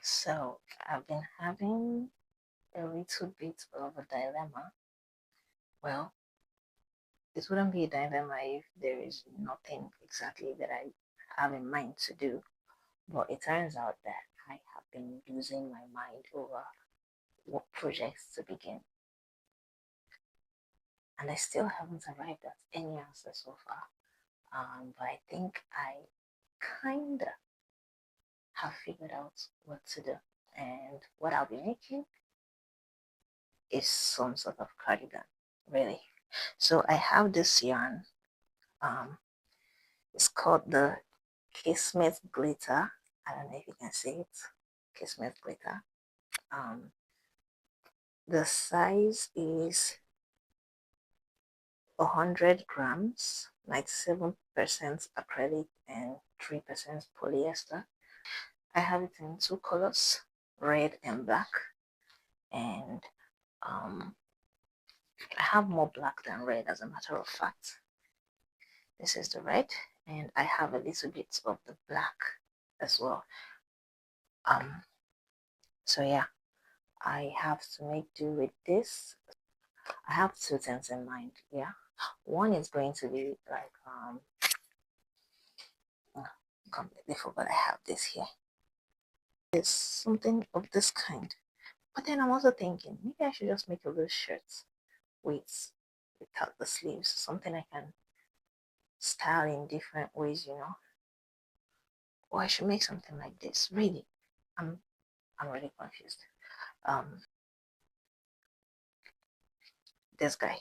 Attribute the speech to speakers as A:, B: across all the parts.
A: So I've been having a little bit of a dilemma. Well, it wouldn't be a dilemma if there is nothing exactly that I have in mind to do. But it turns out that I have been losing my mind over what projects to begin. And I still haven't arrived at any answer so far. But I think I kinda have figured out what to do. And what I'll be making is some sort of cardigan, really. So I have this yarn. Um, it's called the Kismet Glitter. I don't know if you can see it. Kismet Glitter. Um, the size is 100 grams, 97% acrylic and 3% polyester. I have it in two colors, red and black. And um, I have more black than red, as a matter of fact. This is the red, and I have a little bit of the black as well. So yeah, I have to make do with this. I have two things in mind. Yeah, one is going to be like completely forgot I have this here. It's something of this kind. But then I'm also thinking maybe I should just make a little shirt without the sleeves, something I can style in different ways, you know. Or I should make something like this. Really, I'm I'm really confused. Um, this guy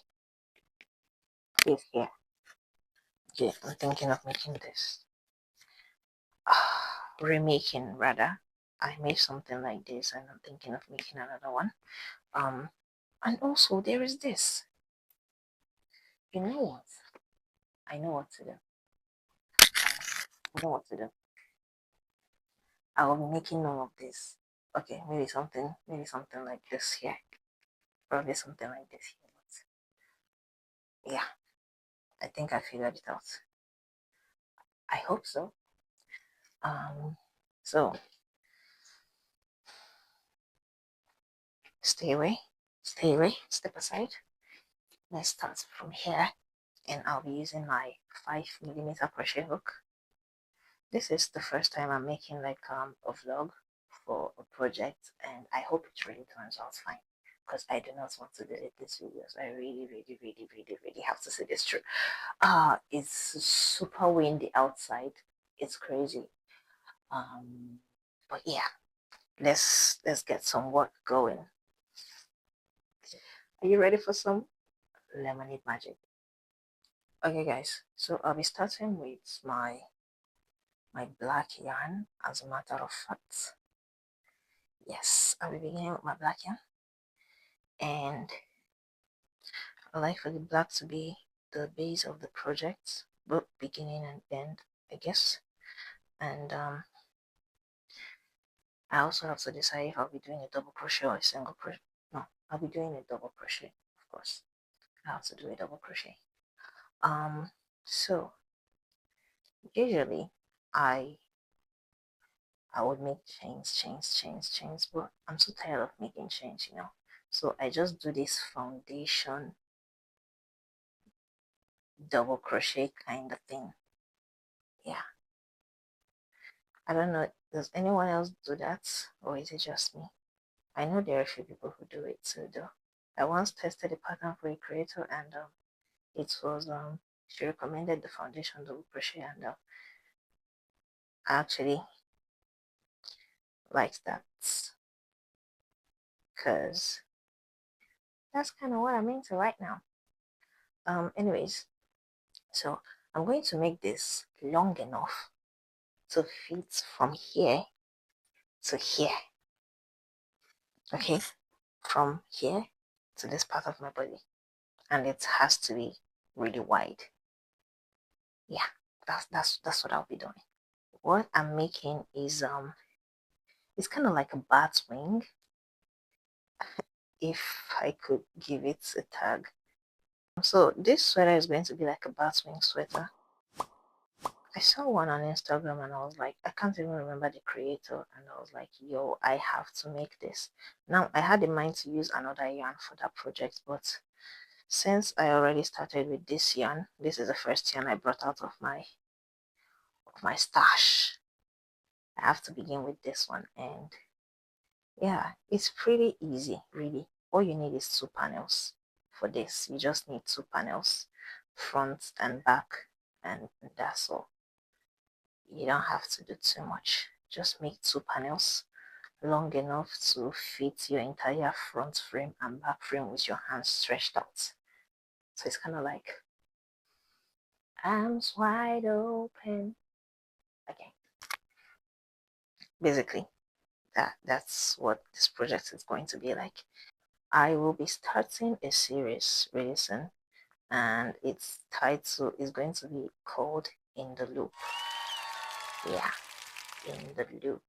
A: is here. Yeah, I'm thinking of making this. Remaking rather. I made something like this, and I'm thinking of making another one. And also there is this. You know what? I know what to do. I know what to do. I will be making none of this. Okay, maybe something like this here. Probably something like this here. But yeah, I think I figured it out. I hope so. Um, so stay away, step aside. Let's start from here, and I'll be using my 5mm crochet hook. This is the first time I'm making like a vlog for a project, and I hope it really turns out fine, because I do not want to delete these videos. I really have to say this true. It's super windy outside. It's crazy. But yeah, let's get some work going. Are you ready for some lemonade magic? Okay guys, so I'll be starting with my black yarn, as a matter of fact. Yes, I'll be beginning with my black yarn, and I like for the black to be the base of the project, both beginning and end, I guess. And I also have to decide if I'll be doing a double crochet or a single crochet. No, I'll be doing a double crochet, of course. I have to do a double crochet. So usually I would make chains, but I'm so tired of making chains, you know. So I just do this foundation double crochet kind of thing. Yeah. I don't know, does anyone else do that, or is it just me? I know there are a few people who do it too, though. I once tested a pattern for a creator, and it was she recommended the foundation double crochet, and I actually liked that, because that's kind of what I'm into right now. Anyways, so I'm going to make this long enough to fit from here to here. Okay, from here to this part of my body, and it has to be really wide. Yeah, that's what I'll be doing. What I'm making is it's kind of like a bat's wing, if I could give it a tag. So this sweater is going to be like a bat's wing sweater. I saw one on Instagram and I was like, I can't even remember the creator, and I was like, yo, I have to make this. Now I had in mind to use another yarn for that project, but since I already started with this yarn, this is the first yarn I brought out of my stash. I have to begin with this one, and yeah, it's pretty easy, really. All you need is 2 panels for this. You just need 2 panels, front and back, and that's all. You don't have to do too much. Just make 2 panels long enough to fit your entire front frame and back frame with your hands stretched out. So it's kind of like arms wide open. Okay, basically that's what this project is going to be like. I will be starting a series really soon, and its title is going to be called In the Loop. Yeah, In the Loop.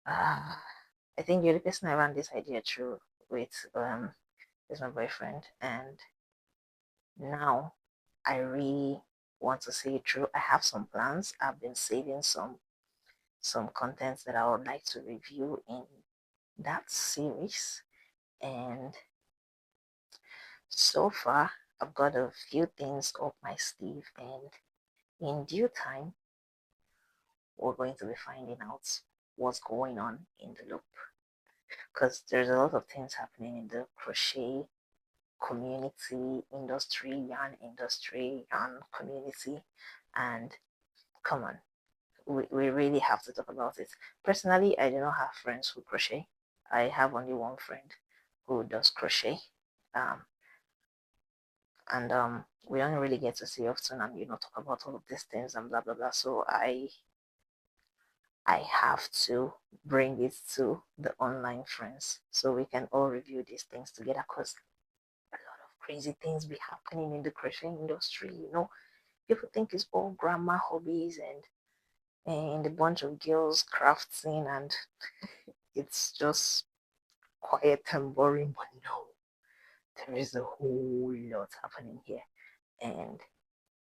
A: I think the only person I ran this idea through with is my boyfriend, and now I really want to see it through. I have some plans. I've been saving some contents that I would like to review in that series, and so far I've got a few things up my sleeve, and in due time we're going to be finding out what's going on in the loop, because there's a lot of things happening in the crochet community, yarn community, and come on, we really have to talk about it. Personally, I do not have friends who crochet. I have only one friend who does crochet, um, and we don't really get to see often, and talk about all of these things and blah blah blah. So I have to bring it to the online friends so we can all review these things together, because a lot of crazy things be happening in the crochet industry. People think it's all grandma hobbies and a bunch of girls crafting, and it's just quiet and boring. But no, there is a whole lot happening here, and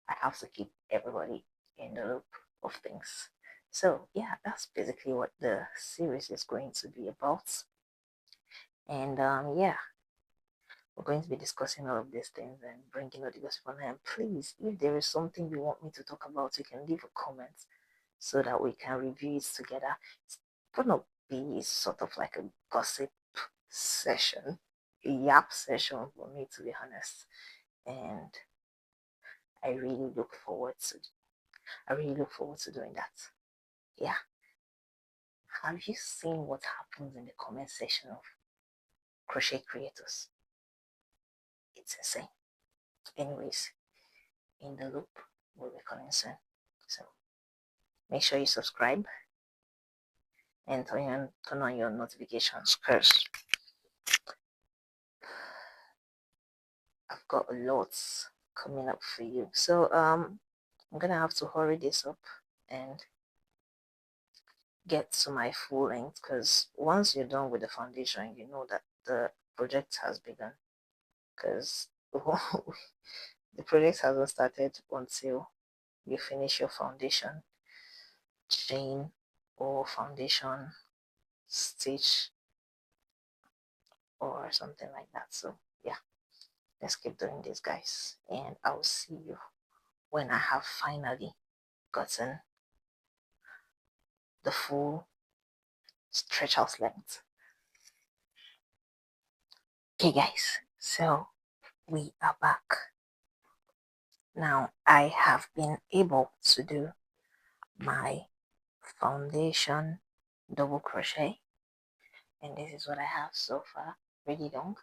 A: I have to keep everybody in the loop of things. So yeah, that's basically what the series is going to be about. And yeah, we're going to be discussing all of these things and bringing all the gossip online. And please, if there is something you want me to talk about, you can leave a comment so that we can review it together. It's gonna be sort of like a gossip session, a yap session for me, to be honest. And I really look forward to doing that. Yeah. Have you seen what happens in the comment section of crochet creators? It's insane. Anyways, In the Loop will be coming soon. So make sure you subscribe and turn on your notifications, because I've got a lot coming up for you. So I'm gonna have to hurry this up and get to my full length, because once you're done with the foundation, you know that the project has begun, because the project hasn't started until you finish your foundation chain or foundation stitch or something like that. So yeah, let's keep doing this, guys, and I'll see you when I have finally gotten the full stretch out length. Okay guys, so we are back. Now I have been able to do my foundation double crochet, and this is what I have so far, really long,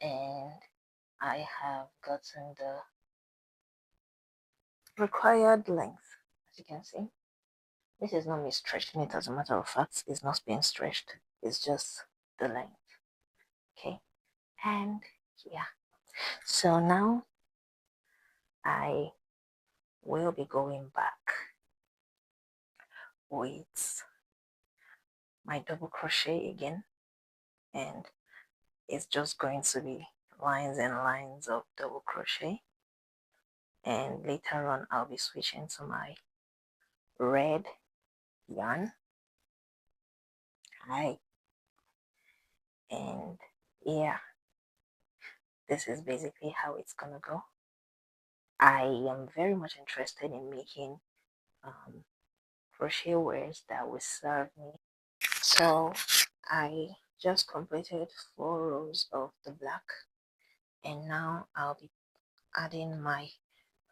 A: and I have gotten the required length. As you can see, this is not me stretching it. As a matter of fact, it's not being stretched, it's just the length. Okay, and yeah, so now I will be going back with my double crochet again, and it's just going to be lines and lines of double crochet, and later on I'll be switching to my red yarn. Hi. And yeah, this is basically how it's gonna go. I am very much interested in making crochet wears that will serve me. So I just completed 4 rows of the black, and now I'll be adding my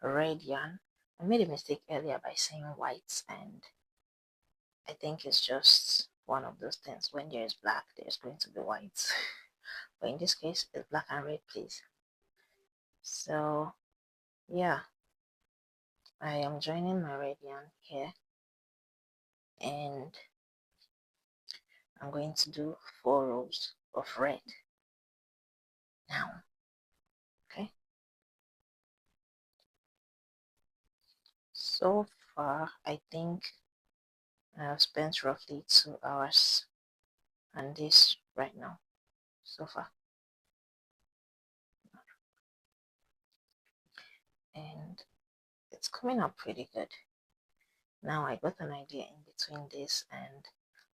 A: red yarn. I made a mistake earlier by saying white, and I think it's just one of those things. When there is black, there's going to be white. But in this case, it's black and red, please. So yeah, I am joining my red yarn here, and I'm going to do 4 rows of red now. Okay, so far I think I've spent roughly 2 hours on this right now so far, and it's coming up pretty good. Now I got an idea in between this, and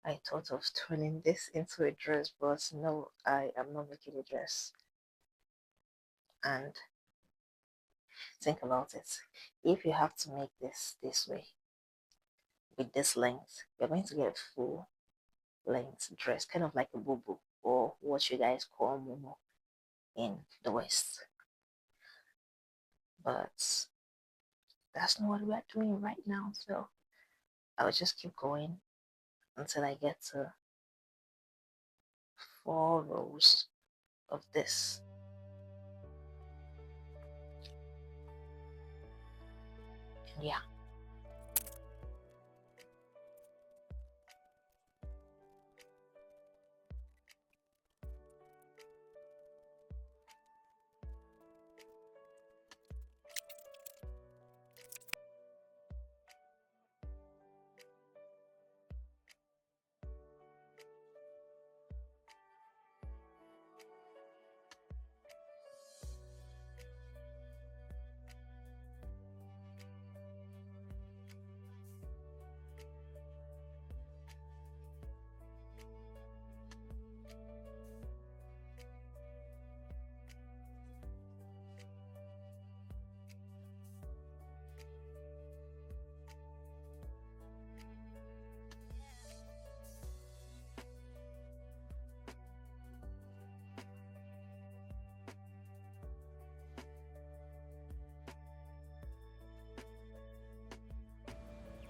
A: I thought of turning this into a dress, but no, I am not making a dress. And think about it. If you have to make this way with this length, you're going to get a full length dress, kind of like a boo-boo, or what you guys call momo in the West. But that's not what we're doing right now, so I'll just keep going until I get to 4 rows of this. And yeah.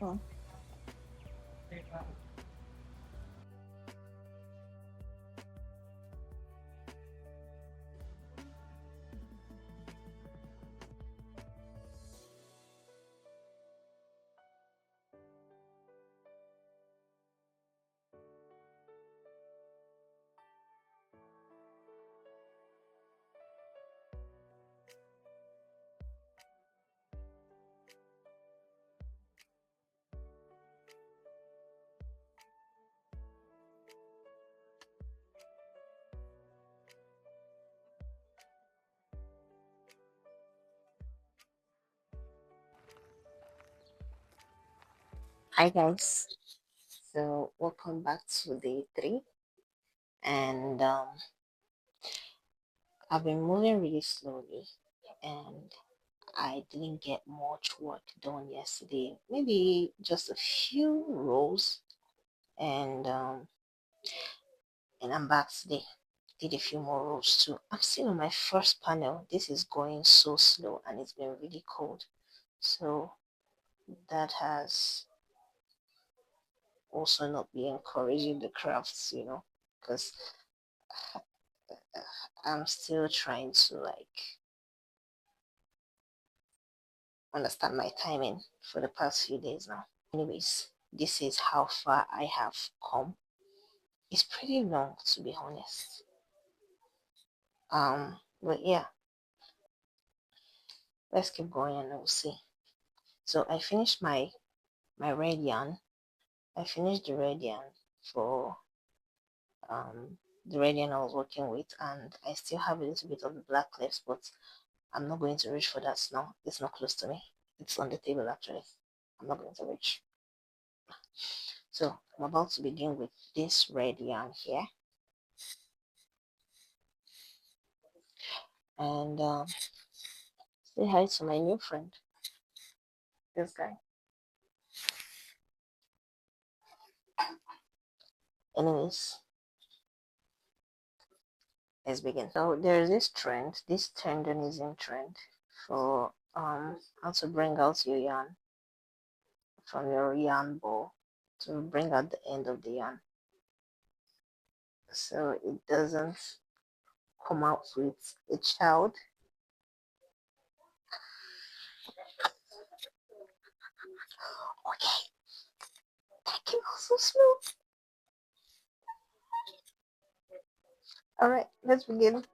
A: Hmm. Hi guys, so welcome back to day 3, and I've been moving really slowly, and I didn't get much work done yesterday, maybe just a few rows, and I'm back today. Did a few more rows too. I'm still on my first panel. This is going so slow, and it's been really cold, so that has also not been encouraging the crafts, because I'm still trying to understand my timing for the past few days now. Anyways, this is how far I have come. It's pretty long, to be honest. But yeah, let's keep going and we'll see. So I finished my red yarn. I finished the red yarn for the red yarn I was working with, and I still have a little bit of the black left, but I'm not going to reach for that now. It's not close to me. It's on the table actually. I'm not going to reach. So I'm about to begin with this red yarn here. And say hi to my new friend. This guy. Anyways, let's begin. So there's this trend, this tendonism trend for how to bring out your yarn from your yarn ball to bring out the end of the yarn so it doesn't come out with a child. Okay, that came out so smooth. All right, let's begin.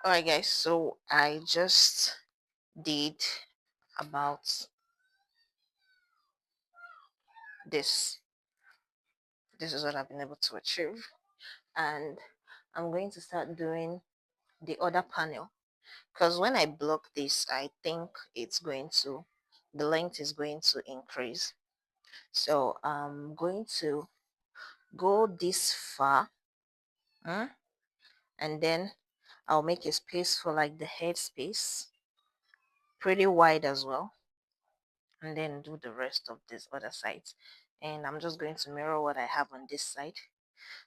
A: All right, guys, so I just did about this. This is what I've been able to achieve, and I'm going to start doing the other panel, because when I block this, I think it's going to, the length is going to increase. So I'm going to go this far, and then I'll make a space for like the head space, pretty wide as well, and then do the rest of this other side. And I'm just going to mirror what I have on this side.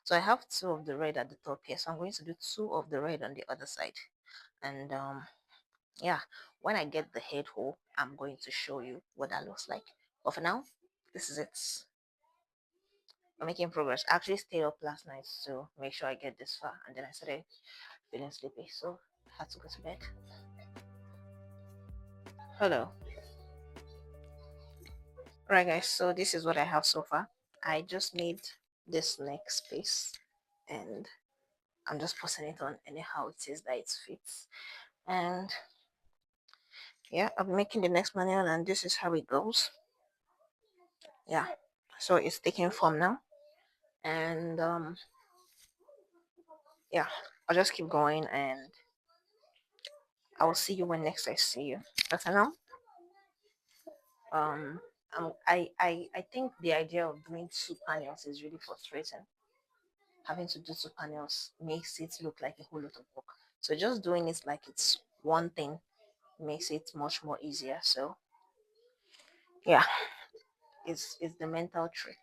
A: So I have 2 of the red at the top here, so I'm going to do 2 of the red on the other side. And yeah, when I get the head hole, I'm going to show you what that looks like. But for now, this is it. I'm making progress. I actually stayed up last night to make sure I get this far, and then I started feeling sleepy, so I had to go to bed. Hello. Right, guys, so this is what I have so far. I just need this next space, and I'm just putting it on anyhow it is that it fits. And yeah, I'll be making the next manual, and this is how it goes. Yeah, so it's taking form now, and yeah, I'll just keep going, and I will see you when next I see you. But for now, I think the idea of doing 2 panels is really frustrating. Having to do 2 panels makes it look like a whole lot of work. So just doing it like it's one thing makes it much more easier. So yeah, it's the mental trick.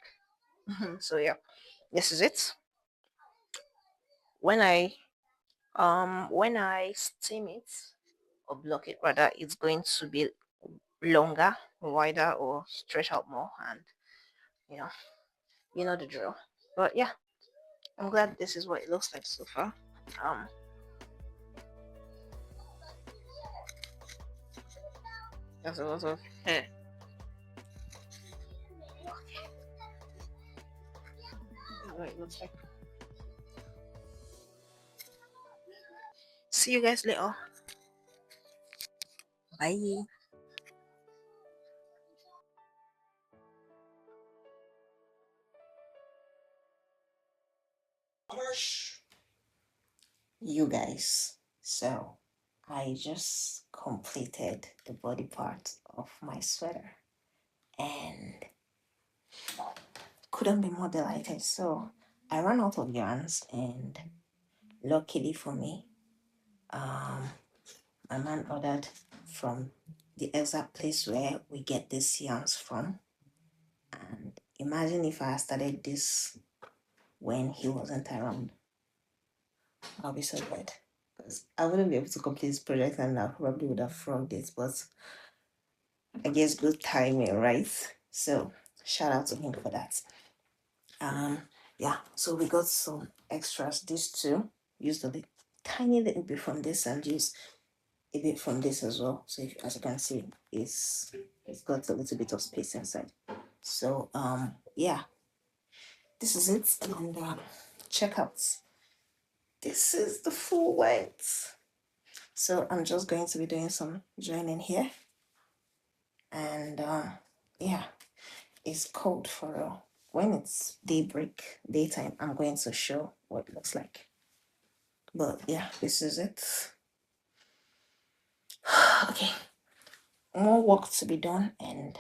A: So yeah, this is it. When I steam it, or block it rather, it's going to be longer, wider, or stretch out more, and you know the drill. But yeah, I'm glad this is what it looks like so far. um there's a lot of hair. This is what it looks like. See you guys later. Bye. You guys, so I just completed the body part of my sweater and couldn't be more delighted. So I ran out of yarns, and luckily for me, my man ordered from the exact place where we get these yarns from. And imagine if I started this when he wasn't around. I'll be so glad, because I wouldn't be able to complete this project, and I probably would have frogged it, but I guess good timing, right? So shout out to him for that. Yeah, so we got some extras. These two, used a tiny little bit from this and use a bit from this as well. So if, as you can see, it's It's got a little bit of space inside. So yeah, this is it. And check out, this is the full length. So I'm just going to be doing some joining here. And yeah, it's cold for when it's daytime, I'm going to show what it looks like. But yeah, this is it. Okay, more work to be done, and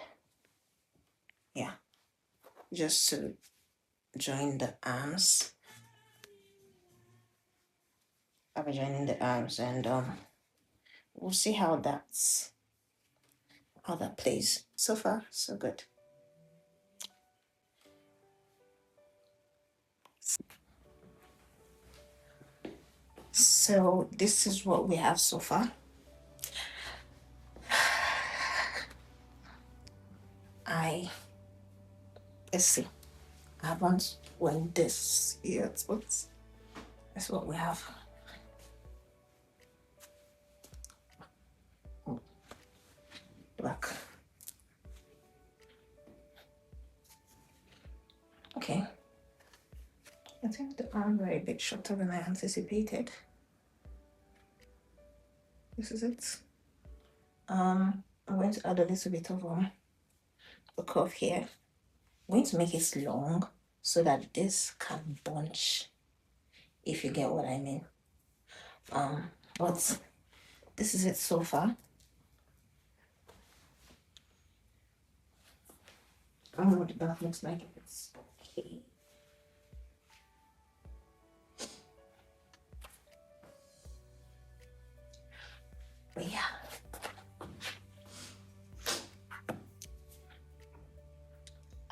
A: yeah, just to join the arms. I'll be joining the arms, and we'll see how that plays. So far, so good. So this is what we have so far. Let's see. I haven't went this yet, but that's what we have. Back. Okay. I think the arms are a bit shorter than I anticipated. This is it. I'm going to add a little bit of a curve here. I'm going to make it long so that this can bunch, if you get what I mean. But this is it so far. I don't know what the back looks like, if it's okay. But yeah.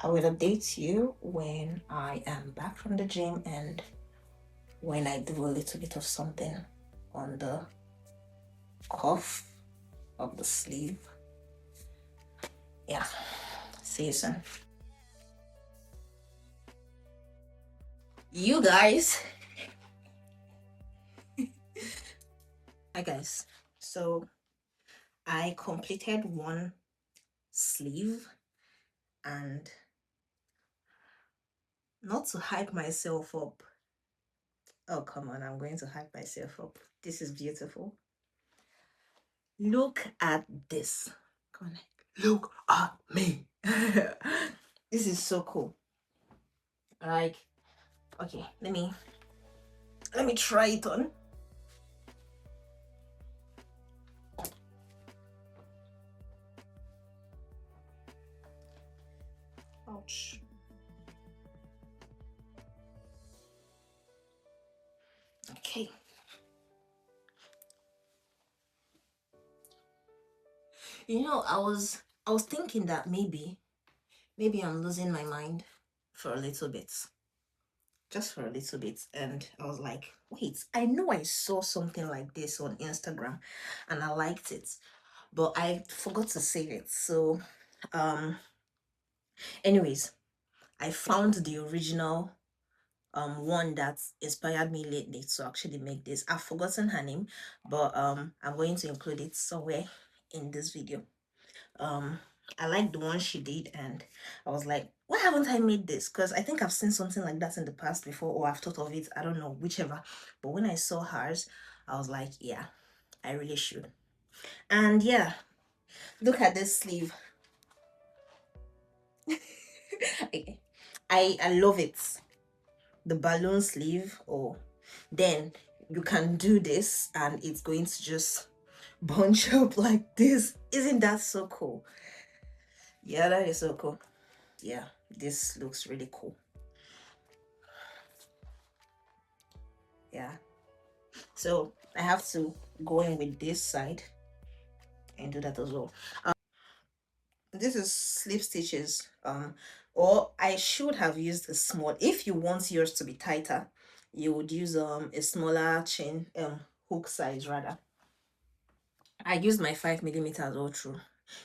A: I will update you when I am back from the gym and when I do a little bit of something on the cuff of the sleeve. Yeah, see you soon. You guys. Hi guys. So I completed one sleeve, and not to hype myself up. Oh, come on, I'm going to hype myself up. This is beautiful. Look at this. Come on, look at me. This is so cool. Like, okay, let me try it on. Ouch. Okay. You know, I was thinking that maybe I'm losing my mind for a little bit. Just for a little bit. And I was like, wait, I know I saw something like this on Instagram and I liked it, but I forgot to save it. So anyways, I found the original one that inspired me lately to actually make this. I've forgotten her name, but I'm going to include it somewhere in this video. I like the one she did, and I was like, why haven't I made this? Because I think I've seen something like that in the past before, or I've thought of it, I don't know, whichever. But when I saw hers, I was like, yeah, I really should. And yeah, look at this sleeve. I love it. The balloon sleeve. Or then you can do this and it's going to just bunch up like this. Isn't that so cool? Yeah, that is so cool. Yeah, this looks really cool. Yeah, so I have to go in with this side and do that as well. This is slip stitches, or I should have used a small. If you want yours to be tighter, you would use a smaller chain, hook size rather. I used my 5mm all through.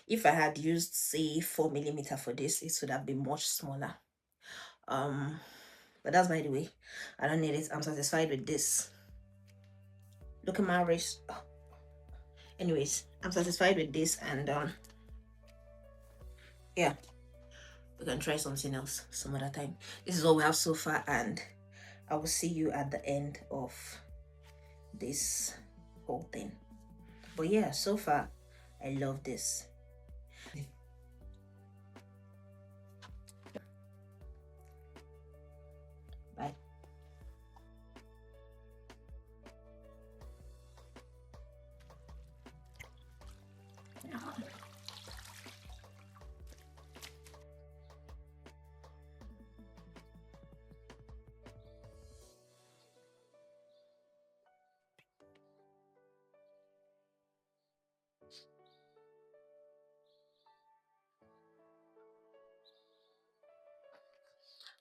A: If I had used, say, 4mm for this, it would have been much smaller. But that's by the way. I don't need it. I'm satisfied with this. Look at my wrist. Oh. Anyways, I'm satisfied with this, and Yeah, we can try something else some other time. This is all we have so far, and I will see you at the end of this whole thing. But yeah, so far I love this. Bye.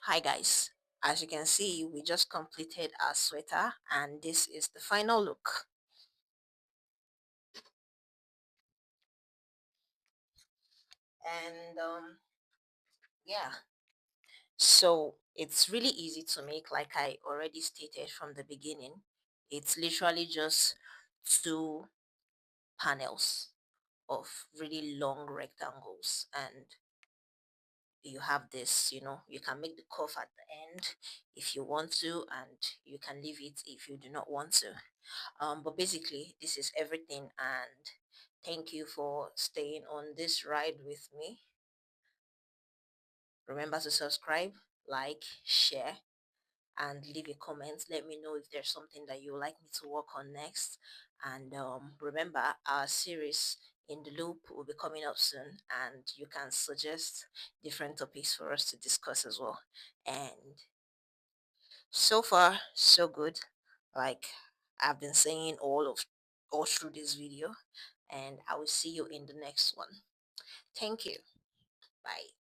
A: Hi guys, as you can see, we just completed our sweater and this is the final look. And yeah, so it's really easy to make, like I already stated from the beginning. It's literally just two panels of really long rectangles, and you have this, you can make the cuff at the end if you want to, and you can leave it if you do not want to. But basically this is everything, and thank you for staying on this ride with me. Remember to subscribe, like, share, and leave a comment. Let me know if there's something that you would like me to work on next. And remember, our series in the loop will be coming up soon, and you can suggest different topics for us to discuss as well. And so far so good, like I've been saying all through this video, and I will see you in the next one. Thank you. Bye.